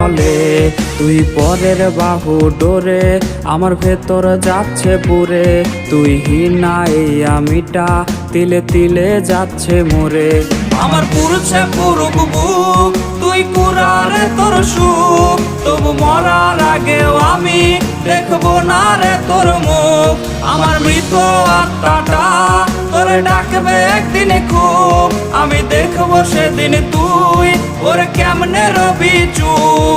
বলে তুই পরের বাহু ডোরে আমার ভেতর যাচ্ছে পুরে তুই হিনা এই আমিটা তিলে তিলে যাচ্ছে মোরে আমার পুরুষে পুরুক বুক তুই কুরারে তোর সুখ তবু মরার আগেও আমি দেখবো না রে তোর মুখ আমার মৃত আত্মাটা তোরে ডাকবে একদিনে খুব আমি দেখবো সেদিন তুই ওরে কেমনে রবি চুপ